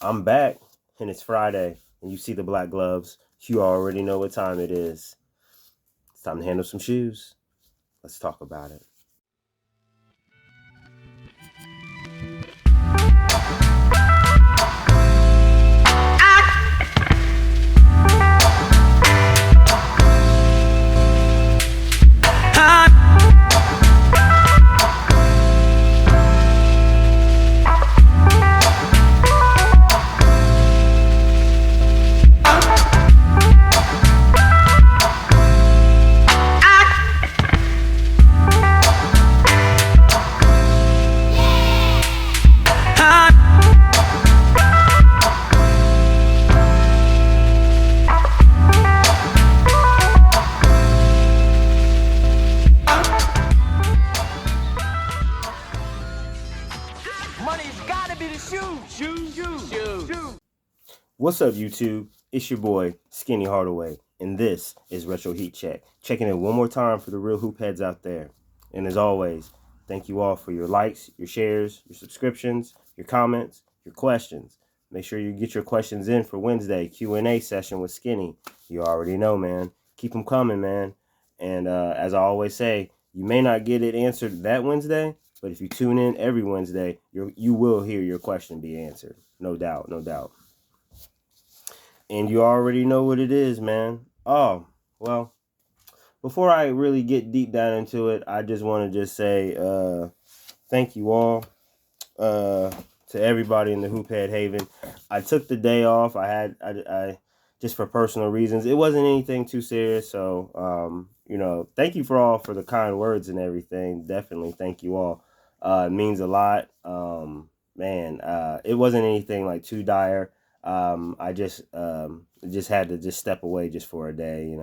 I'm back, and it's Friday, and you see the black gloves. You already know what time it is. It's time to handle some shoes. Let's talk about it. What's up, YouTube? It's your boy, Skinny Hardaway, and this is Retro Heat Check. Checking in one more time for the real hoop heads out there. And as always, thank you all for your likes, your shares, your subscriptions, your comments, your questions. Make sure you get your questions in for Wednesday Q&A session with Skinny. You already know, man. Keep them coming, man. And as I always say, you may not get it answered that Wednesday, but if you tune in every Wednesday, you will hear your question be answered. No doubt, no doubt. And you already know what it is, man. Oh, well, before I really get deep down into it, I just want to just say thank you all to everybody in the Hoophead Haven. I took the day off. I just for personal reasons. It wasn't anything too serious. So, thank you for the kind words and everything. Definitely thank you all. It means a lot. It wasn't anything like too dire. I just had to just step away just for a day,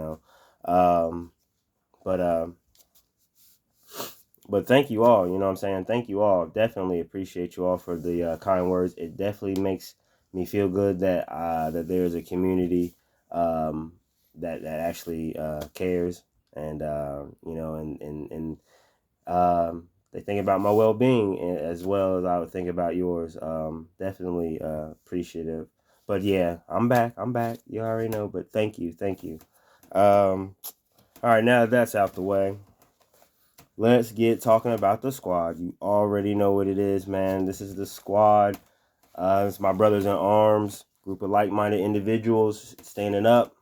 But thank you all, you know what I'm saying? Thank you all. Definitely appreciate you all for the kind words. It definitely makes me feel good that there's a community that actually cares, and they think about my well-being as well as I would think about yours. Definitely appreciative. But yeah, I'm back. You already know, but thank you. All right, now that that's out the way, let's get talking about the squad. You already know what it is, man. This is the squad. It's my brothers in arms, group of like-minded individuals standing up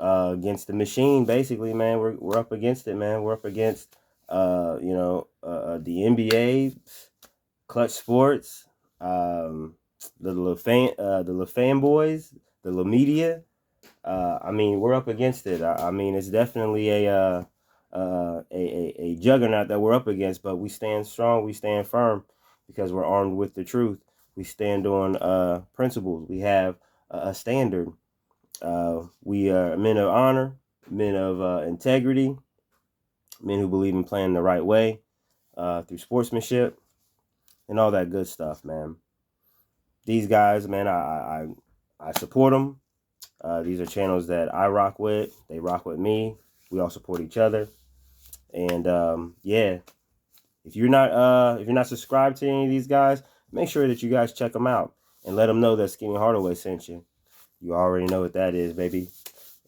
against the machine. Basically, man, we're up against it, man. We're up against the NBA, Clutch Sports, the LaFan boys, the La Media. We're up against it. It's definitely a juggernaut that we're up against, but we stand strong, we stand firm, because we're armed with the truth. We stand on principles. We have a standard. We are men of honor, men of integrity, men who believe in playing the right way through sportsmanship and all that good stuff, man. These guys, man, I support them. These are channels that I rock with. They rock with me. We all support each other. And if you're not subscribed to any of these guys, make sure that you guys check them out and let them know that Skinny Hardaway sent you. You already know what that is, baby.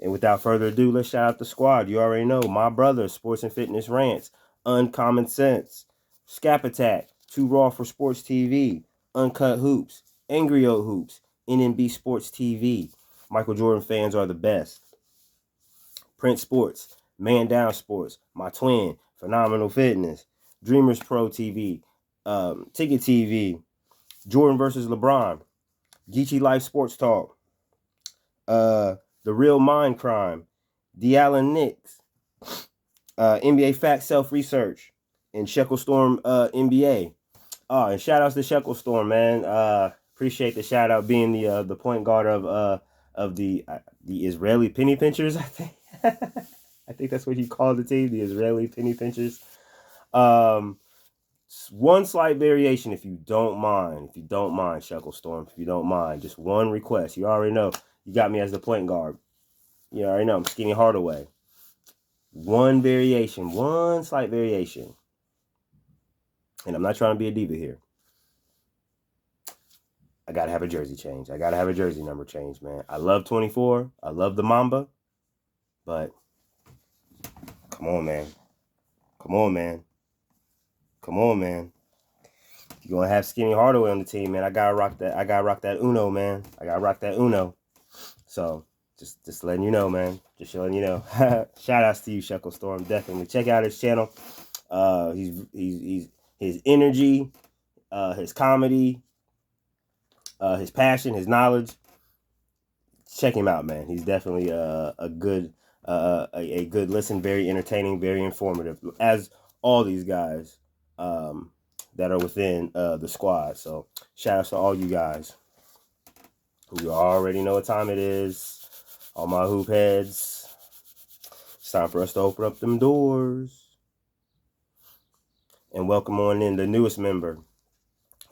And without further ado, let's shout out the squad. You already know my brother, Sports and Fitness Rants, Uncommon Sense, Scap Attack, Too Raw for Sports TV, Uncut Hoops, Angry Old Hoops, NMB Sports TV. Michael Jordan fans are the best. Prince Sports, Man Down Sports, My Twin, Phenomenal Fitness, Dreamers Pro TV, Ticket TV, Jordan versus LeBron, Geechee Life Sports Talk, The Real Mind Crime, D. Allen Knicks, NBA Fact Self Research, and Shekel Storm NBA. And shout outs to Shekel Storm, man. Appreciate the shout out, being the point guard of the Israeli penny pinchers, I think. I think that's what he called the team, the Israeli penny pinchers. One slight variation, if you don't mind, Shekel Storm, if you don't mind, just one request. You already know you got me as the point guard. You already know I'm Skinny Hardaway. One slight variation. And I'm not trying to be a diva here. I gotta have a jersey change. I gotta have a jersey number change, man. I love 24. I love the Mamba, but come on, man. Come on, man. Come on, man. You're gonna have Skinny Hardaway on the team, man. I gotta rock that. I gotta rock that Uno, man. I gotta rock that Uno. So just letting you know, man. Just letting you know. Shout outs to you, Shekel Storm. Definitely check out his channel. He's his energy, his comedy, his passion, his knowledge. Check him out, man. He's definitely a good good listen, very entertaining, very informative, as all these guys that are within the squad. So shout outs to all you guys. You already know what time it is. All my hoop heads. It's time for us to open up them doors. And welcome on in the newest member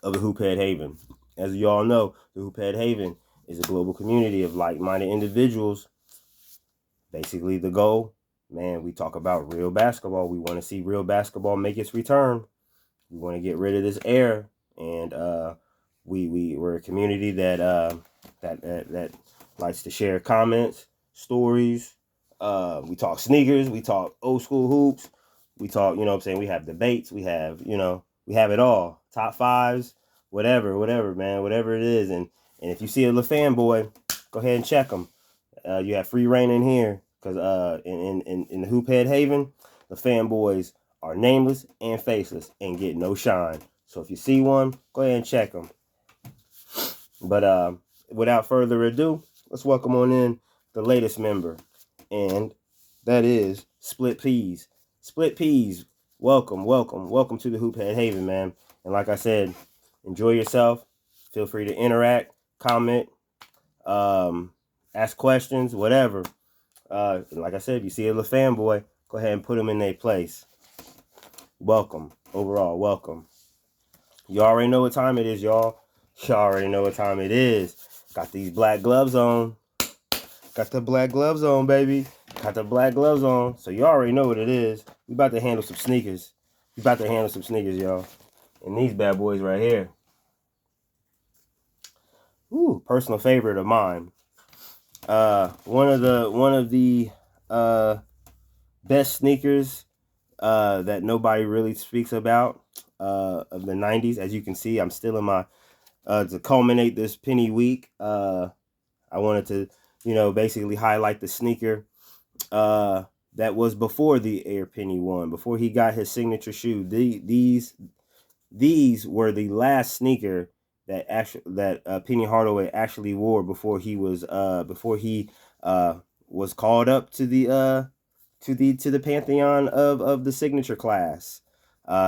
of the Hoophead Haven. As you all know, the Hoophead Haven is a global community of like-minded individuals. Basically, the goal, man, we talk about real basketball. We want to see real basketball make its return. We want to get rid of this air, and we're a community that that likes to share comments, stories. We talk sneakers. We talk old school hoops. We talk, you know what I'm saying? We have debates. We have, we have it all. Top fives, whatever, man, whatever it is. And if you see a little fanboy, go ahead and check them. You have free reign in here because in the Hoophead Haven, the fanboys are nameless and faceless and get no shine. So if you see one, go ahead and check them. But without further ado, let's welcome on in the latest member, and that is Split Peas. Split Peas, welcome to the Hoophead Haven, man. And like I said, enjoy yourself. Feel free to interact, comment, ask questions, whatever. Like I said, if you see a little fanboy, go ahead and put them in their place. Welcome, overall, welcome. You already know what time it is, y'all. You already know what time it is. Got these black gloves on. Got the black gloves on, baby. Got the black gloves on. So you already know what it is. We about to handle some sneakers. Y'all. And these bad boys right here. Ooh, personal favorite of mine. One of the best sneakers that nobody really speaks about of the 90s. As you can see, I'm still in my to culminate this penny week. I wanted to, basically highlight the sneaker that was before the Air Penny 1, before he got his signature shoe. These were the last sneaker that Penny Hardaway actually wore before he was called up to the pantheon of the signature class.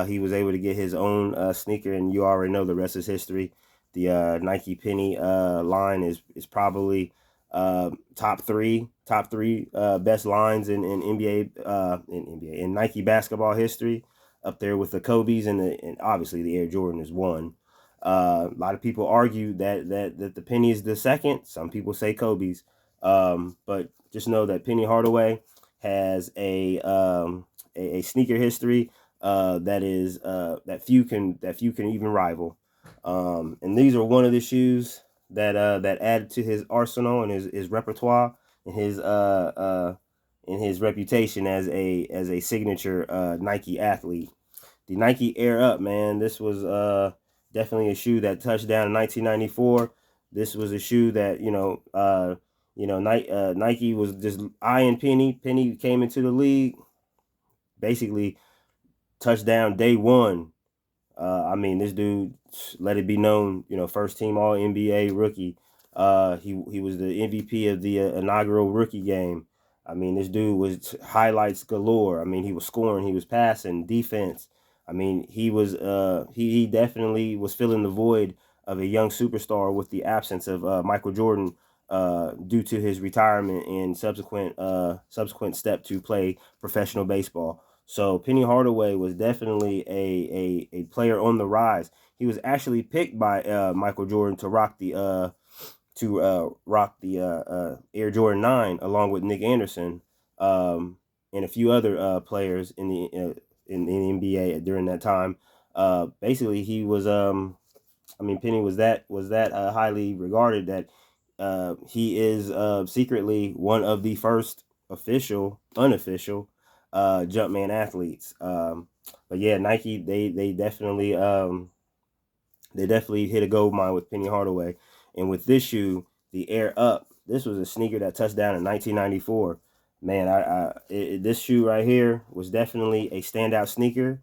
He was able to get his own sneaker, and you already know the rest is history. The Nike Penny line is probably top three best lines in NBA in Nike basketball history, up there with the Kobe's and obviously the Air Jordan is one. A lot of people argue that the Penny is the second. Some people say Kobe's, but just know that Penny Hardaway has a sneaker history that few can even rival. And these are one of the shoes that added to his arsenal and his repertoire and his reputation as a signature Nike athlete. The Nike Air Up, man, this was definitely a shoe that touched down in 1994. This was a shoe that Nike was just eyeing Penny. Penny came into the league, basically touchdown day one. This dude, let it be known, first team All NBA rookie. He was the MVP of the inaugural rookie game. This dude was highlights galore. He was scoring, he was passing, defense. He definitely was filling the void of a young superstar with the absence of Michael Jordan due to his retirement and subsequent step to play professional baseball. So Penny Hardaway was definitely a player on the rise. He was actually picked by Michael Jordan to rock the Air Jordan 9 along with Nick Anderson and a few other players in the NBA during that time. Basically, he was I mean, Penny was that highly regarded that he is secretly one of the first unofficial Jumpman athletes. But yeah, Nike they definitely hit a gold mine with Penny Hardaway. And with this shoe, the Air Up, this was a sneaker that touched down in 1994. Man, this shoe right here was definitely a standout sneaker.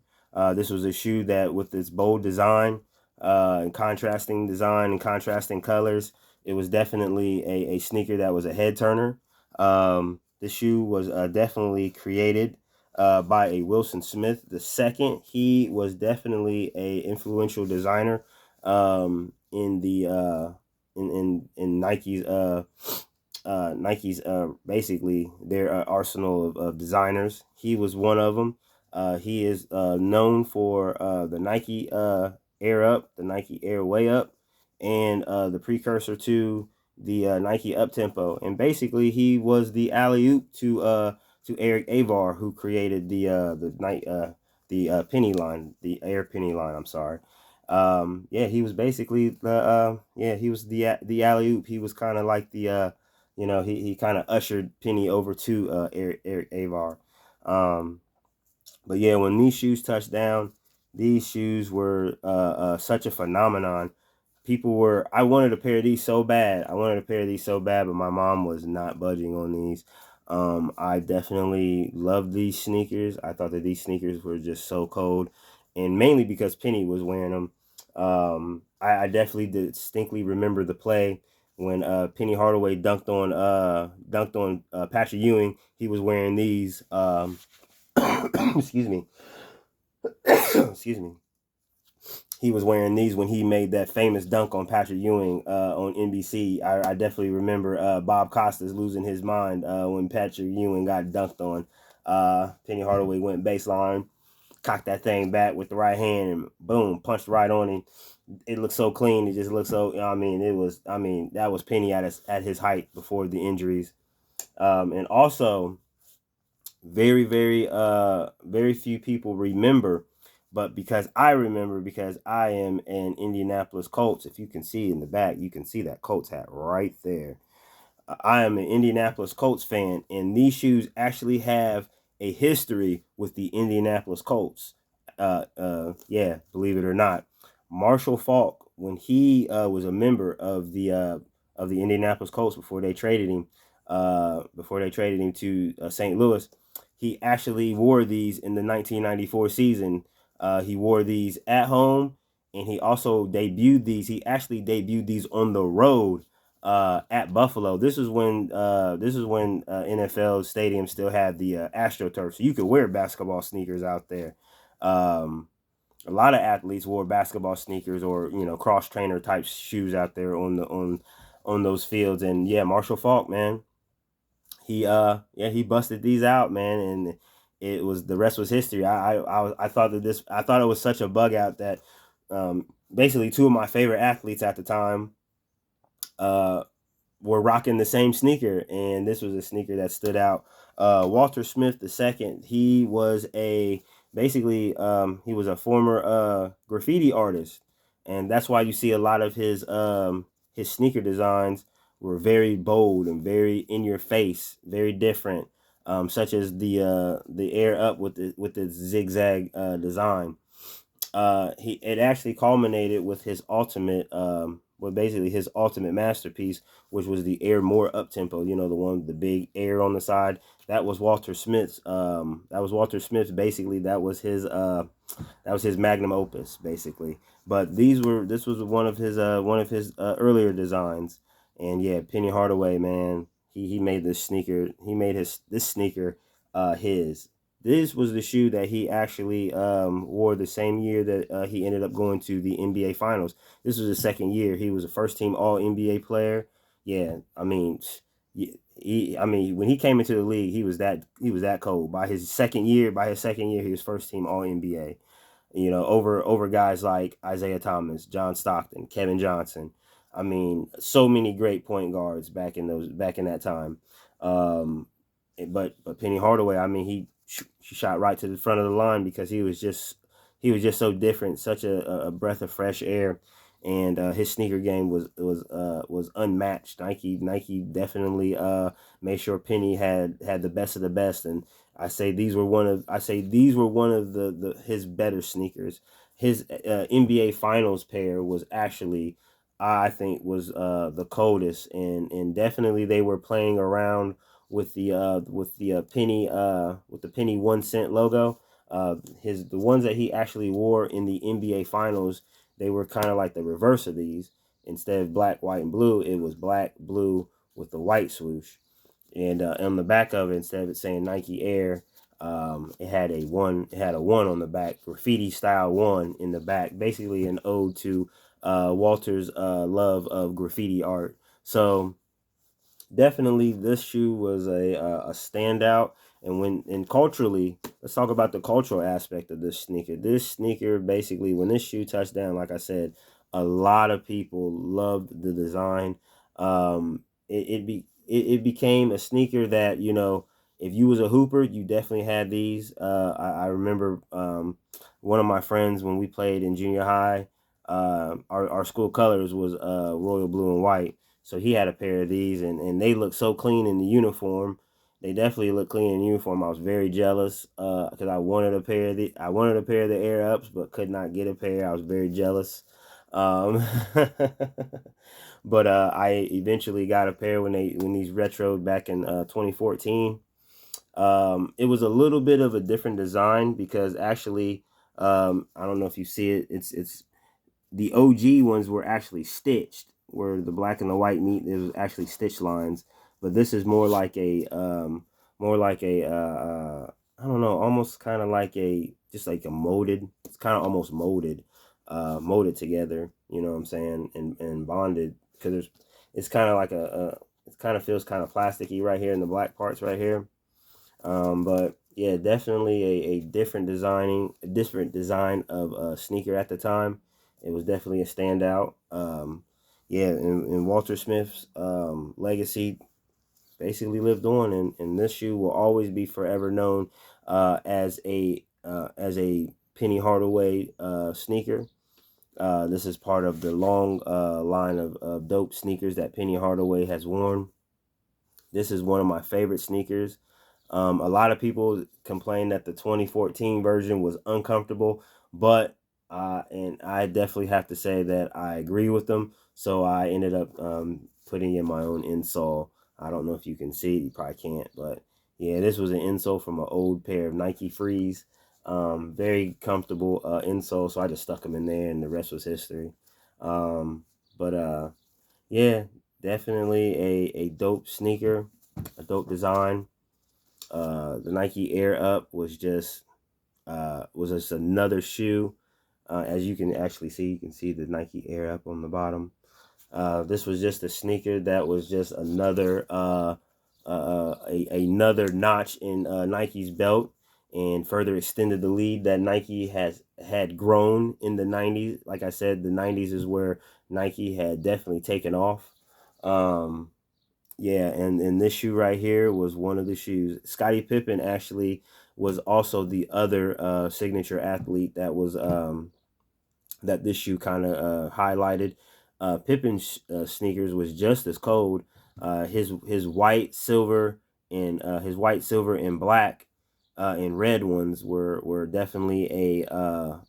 This was a shoe that, with its bold design and contrasting colors, it was definitely a sneaker that was a head turner. This shoe was definitely created by a Wilson Smith the second. He was definitely a influential designer in the in Nike's basically their arsenal of designers. He was one of them. He is known for the Nike Air Up, the Nike Air Way Up, and the precursor to the Nike Up Tempo. And basically, he was the alley oop to Eric Avar, who created the penny line, the Air Penny line. I'm sorry. Yeah, he was basically he was the alley oop. He was kind of like he kind of ushered Penny over to Eric Avar. Um, but yeah, when these shoes touched down, these shoes were such a phenomenon. I wanted a pair of these so bad. But my mom was not budging on these. I definitely loved these sneakers. I thought that these sneakers were just so cold, and mainly because Penny was wearing them. I definitely distinctly remember the play when Penny Hardaway dunked on Patrick Ewing. He was wearing these. Excuse me. Excuse me. He was wearing these when he made that famous dunk on Patrick Ewing on NBC. I definitely remember Bob Costas losing his mind when Patrick Ewing got dunked on. Penny Hardaway went baseline, cocked that thing back with the right hand, and boom, punched right on him. It looked so clean. It just looked so. That was Penny at his height before the injuries. And also, very few people remember, but because I remember, because I am an Indianapolis Colts. If you can see in the back, you can see that Colts hat right there. I am an Indianapolis Colts fan, and these shoes actually have a history with the Indianapolis Colts. Yeah, believe it or not, Marshall Faulk, when he was a member of the Indianapolis Colts before they traded him to St. Louis, he actually wore these in the 1994 season. He wore these at home, and he also debuted these. He actually debuted these on the road at Buffalo. This is when NFL stadiums still had the AstroTurf, so you could wear basketball sneakers out there. A lot of athletes wore basketball sneakers or cross trainer type shoes out there on those fields. And yeah, Marshall Faulk, man, he busted these out, man, and the rest was history. I thought I thought it was such a bug out that basically two of my favorite athletes at the time uh were rocking the same sneaker, and this was a sneaker that stood out. Walter Smith the second, he was a former graffiti artist, and that's why you see a lot of his sneaker designs were very bold and very in your face, very different, such as the Air Up with the zigzag design. It actually culminated with his ultimate masterpiece, which was the Air More Up Tempo. The one with the big air on the side. That was Walter Smith's. Basically, that was his magnum opus, basically. But this was one of his earlier designs. And yeah, Penny Hardaway, man, he made this sneaker. He made this sneaker his. This was the shoe that he actually wore the same year that he ended up going to the NBA Finals. This was his second year. He was a first team All NBA player. Yeah, when he came into the league, he was that cold. By his second year, he was first team All NBA. Over guys like Isaiah Thomas, John Stockton, Kevin Johnson. So many great point guards back in that time. Um, but Penny Hardaway, he shot right to the front of the line because he was just so different, such a breath of fresh air. and his sneaker game was unmatched. Nike definitely made sure Penny had the best of the best, and I say these were one of the his better sneakers. His NBA Finals pair was actually, I think, was the coldest, and definitely they were playing around with the penny 1 cent logo. The ones that he actually wore in the NBA Finals, they were kind of like the reverse of these. Instead of black, white, and blue, it was black, blue with the white swoosh. And on the back of it, instead of it saying Nike Air, it had a one. It had a one on the back, graffiti style one in the back, basically an ode to Walter's love of graffiti art. So definitely this shoe was a standout. And culturally, let's talk about the cultural aspect of this sneaker. This sneaker, basically, when this shoe touched down, like I said, a lot of people loved the design. It became a sneaker that, if you was a hooper, you definitely had these. I remember one of my friends, when we played in junior high, our school colors was royal blue and white. So he had a pair of these, and they look so clean in the uniform. They definitely look clean in uniform. I was very jealous because I wanted a pair of the Air Ups, but could not get a pair. I was very jealous. Um, but I eventually got a pair when these retroed back in 2014. It was a little bit of a different design because actually, I don't know if you see it. It's the OG ones were actually stitched, where the black and the white meet. It was actually stitch lines, but this is more like a I don't know, almost kind of like a just like a molded. It's kind of almost molded together. You know what I'm saying, and bonded because it's kind of like it kind of feels kind of plasticky right here in the black parts right here. But yeah, definitely a different design of a sneaker at the time. It was definitely a standout. Yeah, and Walter Smith's legacy basically lived on, and this shoe will always be forever known as a Penny Hardaway sneaker. This is part of the long line of dope sneakers that Penny Hardaway has worn. This is one of my favorite sneakers. A lot of people complain that the 2014 version was uncomfortable, but and I definitely have to say that I agree with them. So I ended up putting in my own insole. I don't know if you can see it, you probably can't, but yeah, this was an insole from an old pair of Nike Frees. Very comfortable insole, so I just stuck them in there, and the rest was history. But yeah, definitely a dope sneaker, a dope design. The Nike Air Up was just another shoe. As you can actually see, you can see the Nike Air Up on the bottom. This was just a sneaker that was just another notch in Nike's belt, and further extended the lead that Nike had grown in the 90s. Like I said, the 90s is where Nike had definitely taken off. Um, yeah, and this shoe right here was one of the shoes. Scottie Pippen actually was also the other signature athlete that this shoe kind of highlighted. Pippen's sneakers was just as cold. His white, silver, and his white, silver, and black and red ones were definitely a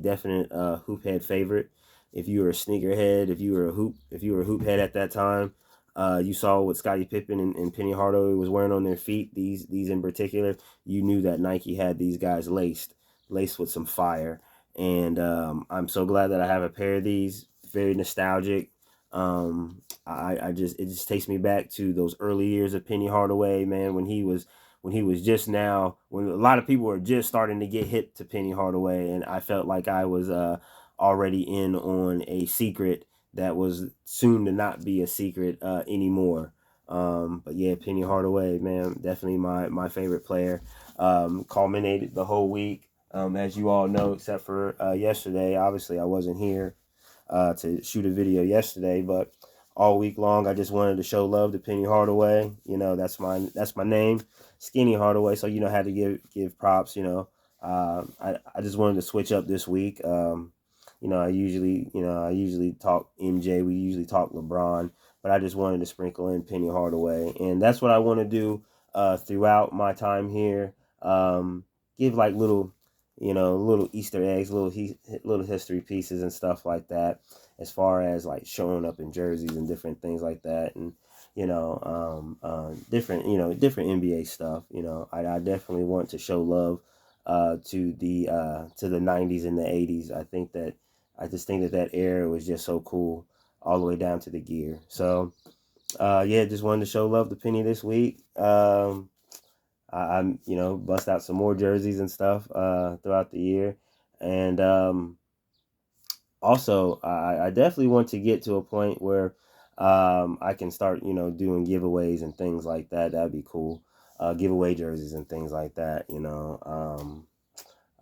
definite hoop head favorite. If you were a sneakerhead, if you were a hoop head at that time, you saw what Scottie Pippen and Penny Hardaway was wearing on their feet. These in particular, you knew that Nike had these guys laced with some fire. And I'm so glad that I have a pair of these. Very nostalgic. It just takes me back to those early years of Penny Hardaway, man, when he was just now, when a lot of people were just starting to get hip to Penny Hardaway, and I felt like I was already in on a secret that was soon to not be a secret anymore. But yeah, Penny Hardaway, man, definitely my favorite player. Culminated the whole week. As you all know, except for yesterday. Obviously, I wasn't here to shoot a video yesterday, but all week long, I just wanted to show love to Penny Hardaway. That's my name, Skinny Hardaway. So I had to give props. I just wanted to switch up this week. I usually talk MJ. We usually talk LeBron, but I just wanted to sprinkle in Penny Hardaway, and that's what I want to do throughout my time here. Give like little Easter eggs, little history pieces and stuff like that, as far as like showing up in jerseys and different things like that, and different NBA stuff. I definitely want to show love to the 90s and the 80s. I just think that era was just so cool, all the way down to the gear. So yeah, just wanted to show love to Penny this week. I'm bust out some more jerseys and stuff throughout the year, and also I definitely want to get to a point where I can start doing giveaways and things like that. That'd be cool. Giveaway jerseys and things like that.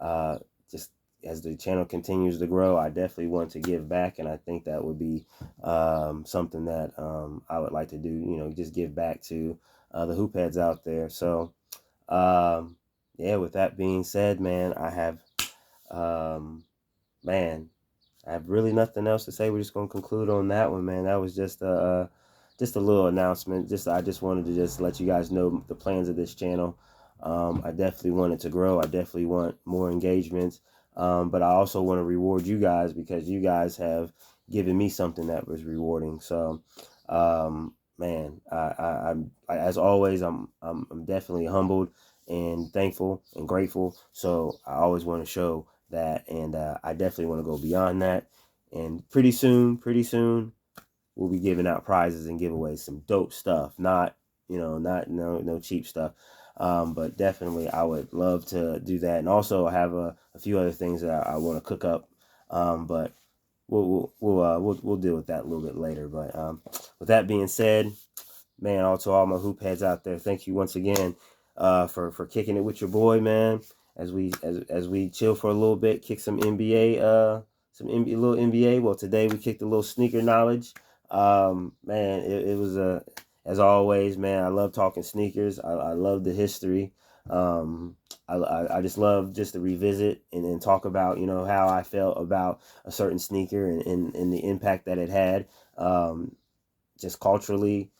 Uh, just as the channel continues to grow, I definitely want to give back, and I think that would be something that I would like to do. Just give back to the hoop heads out there. So yeah, with that being said, man, man, I have really nothing else to say. We're just gonna conclude on that one, man. That was just a little announcement. I just wanted to just let you guys know the plans of this channel. I definitely want it to grow. I definitely want more engagements. But I also want to reward you guys, because you guys have given me something that was rewarding. So, man, as always, I'm definitely humbled and thankful and grateful. So I always want to show that, and I definitely want to go beyond that. And pretty soon, we'll be giving out prizes and giveaways, some dope stuff, not no cheap stuff. But definitely I would love to do that, and also I have a few other things that I want to cook up. But we'll deal with that a little bit later. But with that being said, man, also all my hoop heads out there, thank you once again for kicking it with your boy, man. As we chill for a little bit, kick some NBA, little NBA. Well, today we kicked a little sneaker knowledge. Man, it was as always, man. I love talking sneakers. I love the history. I just love just to revisit and talk about how I felt about a certain sneaker, and the impact that it had, just culturally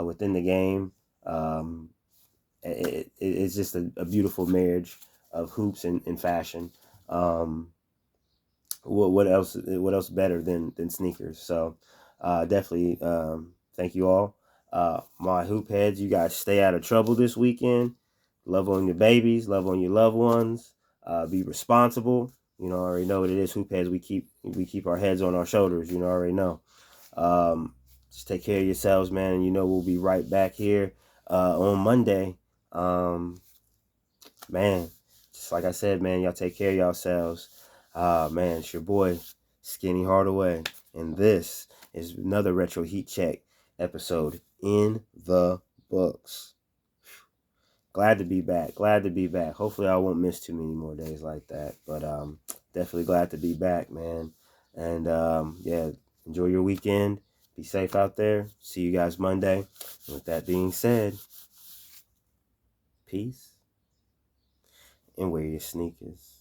within the game. It's just a beautiful marriage of hoops and fashion. What else better than sneakers? So definitely thank you all. My hoop heads, you guys stay out of trouble this weekend. Love on your babies, love on your loved ones. Be responsible. I already know what it is. Hoop heads, we keep our heads on our shoulders. Already know. Just take care of yourselves, man. And we'll be right back here on Monday. Man, just like I said, man, y'all take care of yourselves. Man, it's your boy, Skinny Hardaway. And this is another Retro Heat Check episode in the books. Glad to be back. Glad to be back. Hopefully I won't miss too many more days like that. But definitely glad to be back, man. And yeah, enjoy your weekend. Be safe out there. See you guys Monday. And with that being said, peace, and wear your sneakers.